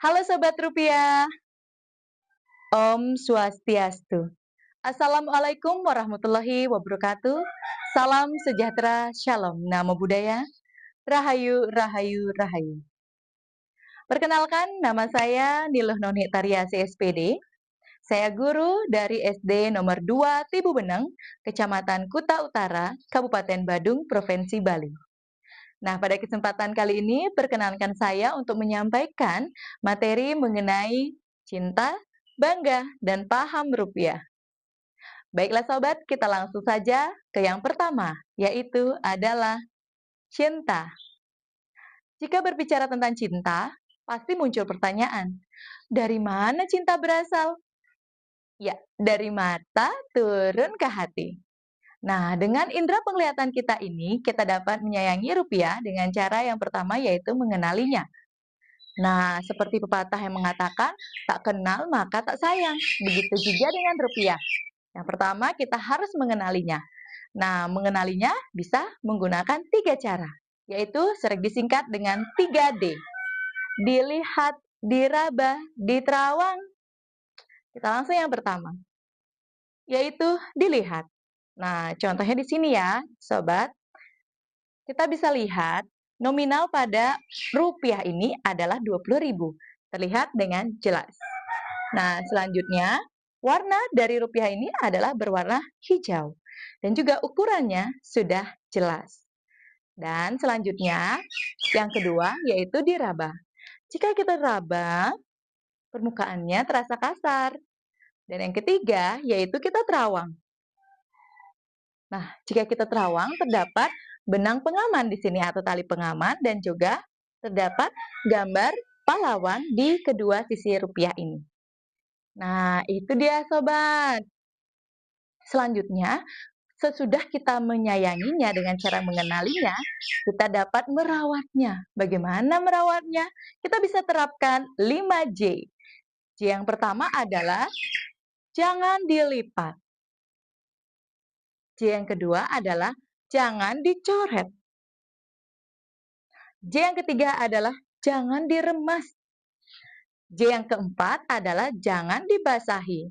Halo Sobat Rupiah, Om Swastiastu. Assalamualaikum warahmatullahi wabarakatuh. Salam sejahtera, Shalom, Namo Buddhaya, Rahayu, Rahayu, Rahayu. Perkenalkan, nama saya Niluh Noni Tariasi SPD. Saya guru dari SD nomor 2 Tibu Beneng, Kecamatan Kuta Utara, Kabupaten Badung, Provinsi Bali. Nah, pada kesempatan kali ini, perkenankan saya untuk menyampaikan materi mengenai cinta, bangga, dan paham rupiah. Baiklah sobat, kita langsung saja ke yang pertama, yaitu adalah cinta. Jika berbicara tentang cinta, pasti muncul pertanyaan, dari mana cinta berasal? Ya, dari mata turun ke hati. Nah, dengan indera penglihatan kita ini, kita dapat menyayangi rupiah dengan cara yang pertama yaitu mengenalinya. Nah, seperti pepatah yang mengatakan, tak kenal maka tak sayang. Begitu juga dengan rupiah. Yang pertama, kita harus mengenalinya. Nah, mengenalinya bisa menggunakan 3 cara, yaitu sering disingkat dengan 3D. Dilihat, diraba, diterawang. Kita langsung yang pertama, yaitu dilihat. Nah, contohnya di sini ya, sobat. Kita bisa lihat nominal pada rupiah ini adalah 20.000. Terlihat dengan jelas. Nah, selanjutnya, warna dari rupiah ini adalah berwarna hijau. Dan juga ukurannya sudah jelas. Dan selanjutnya, yang kedua yaitu diraba. Jika kita raba, permukaannya terasa kasar. Dan yang ketiga yaitu kita terawang. Nah, jika kita terawang, terdapat benang pengaman di sini atau tali pengaman dan juga terdapat gambar pahlawan di kedua sisi rupiah ini. Nah, itu dia sobat. Selanjutnya, sesudah kita menyayanginya dengan cara mengenalinya, kita dapat merawatnya. Bagaimana merawatnya? Kita bisa terapkan 5J. J yang pertama adalah jangan dilipat. J yang kedua adalah jangan dicoret. J yang ketiga adalah jangan diremas. J yang keempat adalah jangan dibasahi.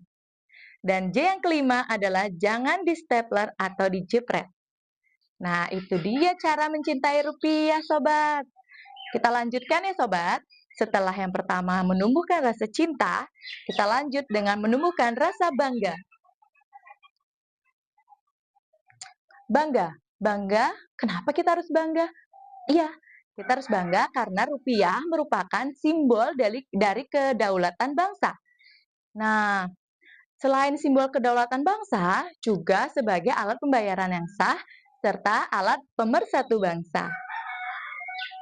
Dan J yang kelima adalah jangan di stapler atau dijepret. Nah, itu dia cara mencintai rupiah, sobat. Kita lanjutkan ya, sobat. Setelah yang pertama menumbuhkan rasa cinta, kita lanjut dengan menumbuhkan rasa bangga. Bangga. Bangga, kenapa kita harus bangga? Iya, kita harus bangga karena rupiah merupakan simbol dari kedaulatan bangsa. Nah, selain simbol kedaulatan bangsa, juga sebagai alat pembayaran yang sah, serta alat pemersatu bangsa.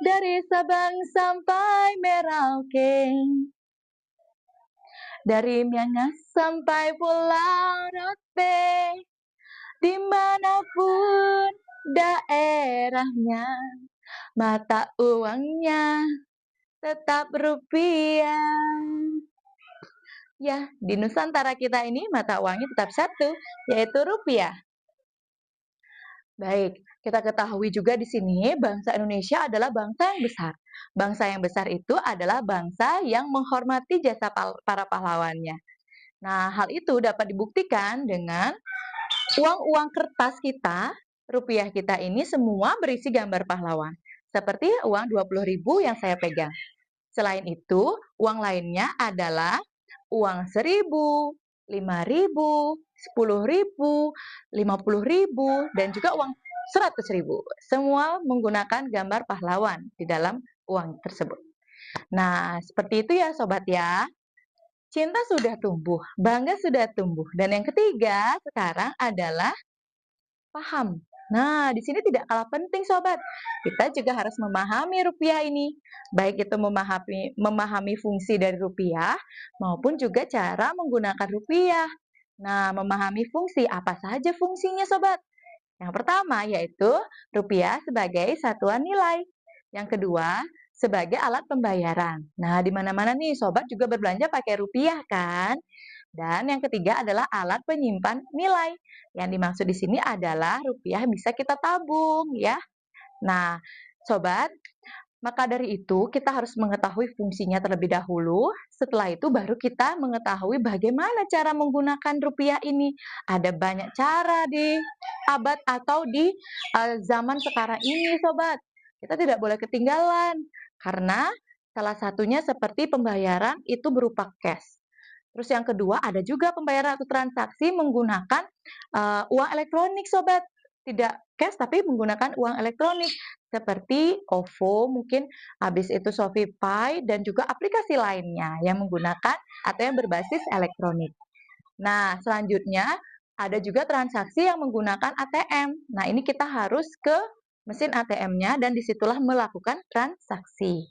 Dari Sabang sampai Merauke, dari Miangas sampai Pulau Rote, dimanapun daerahnya, mata uangnya tetap rupiah. Ya, di Nusantara kita ini mata uangnya tetap satu, yaitu rupiah. Baik, kita ketahui juga di sini bangsa Indonesia adalah bangsa yang besar. Bangsa yang besar itu adalah bangsa yang menghormati jasa para pahlawannya. Nah, hal itu dapat dibuktikan dengan uang-uang kertas kita, rupiah kita ini semua berisi gambar pahlawan. Seperti uang 20.000 yang saya pegang. Selain itu, uang lainnya adalah uang 1.000, 5.000, 10.000, 50.000, dan juga uang 100.000. Semua menggunakan gambar pahlawan di dalam uang tersebut. Nah, seperti itu ya sobat ya. Cinta sudah tumbuh, bangga sudah tumbuh. Dan yang ketiga sekarang adalah paham. Nah, di sini tidak kalah penting sobat. Kita juga harus memahami rupiah ini. Baik itu memahami fungsi dari rupiah maupun juga cara menggunakan rupiah. Nah, memahami fungsi apa saja fungsinya sobat? Yang pertama yaitu rupiah sebagai satuan nilai. Yang kedua, sebagai alat pembayaran. Nah, di mana-mana nih sobat juga berbelanja pakai rupiah kan? Dan yang ketiga adalah alat penyimpan nilai. Yang dimaksud di sini adalah rupiah bisa kita tabung ya. Nah, sobat, Maka dari itu, kita harus mengetahui fungsinya terlebih dahulu. Setelah itu, baru kita mengetahui bagaimana cara menggunakan rupiah ini. Ada banyak cara di abad atau di zaman sekarang ini, sobat. Kita tidak boleh ketinggalan karena salah satunya seperti pembayaran itu berupa cash. Terus yang kedua, ada juga pembayaran atau transaksi menggunakan uang elektronik, sobat. Tidak cash tapi menggunakan uang elektronik seperti OVO, mungkin habis itu ShopeePay dan juga aplikasi lainnya yang menggunakan atau yang berbasis elektronik. Nah, selanjutnya ada juga transaksi yang menggunakan ATM. Nah, ini kita harus ke mesin ATM-nya dan disitulah melakukan transaksi.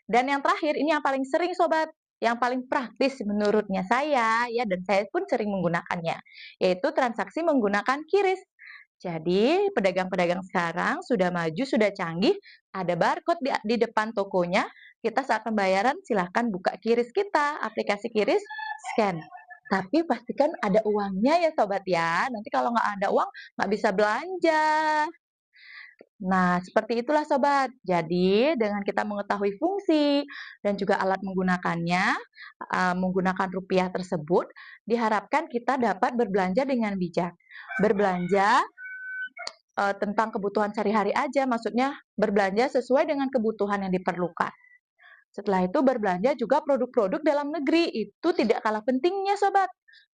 Dan yang terakhir, ini yang paling sering sobat, yang paling praktis menurutnya saya, ya, dan saya pun sering menggunakannya, yaitu transaksi menggunakan QRIS. Jadi, pedagang-pedagang sekarang sudah maju, sudah canggih, ada barcode di depan tokonya, kita saat pembayaran silahkan buka QRIS kita, aplikasi QRIS, scan. Tapi pastikan ada uangnya ya sobat ya, nanti kalau nggak ada uang nggak bisa belanja. Nah, seperti itulah sobat. Jadi, dengan kita mengetahui fungsi dan juga alat menggunakannya, menggunakan rupiah tersebut, diharapkan kita dapat berbelanja dengan bijak. Berbelanja tentang kebutuhan sehari-hari aja, maksudnya berbelanja sesuai dengan kebutuhan yang diperlukan. Setelah itu berbelanja juga produk-produk dalam negeri, itu tidak kalah pentingnya sobat.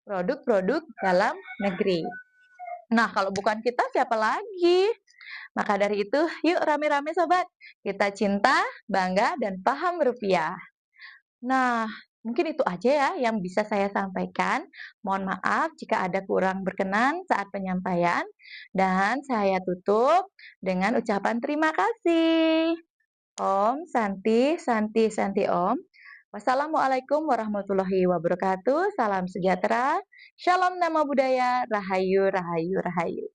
Produk-produk dalam negeri. Nah, kalau bukan kita siapa lagi? Maka dari itu, yuk rame-rame sobat, kita cinta, bangga, dan paham rupiah. Nah, mungkin itu aja ya yang bisa saya sampaikan. Mohon maaf jika ada kurang berkenan saat penyampaian. Dan saya tutup dengan ucapan terima kasih. Om, Santi, Santi, Santi Om. Wassalamualaikum warahmatullahi wabarakatuh. Salam sejahtera. Shalom nama budaya. Rahayu, Rahayu, Rahayu.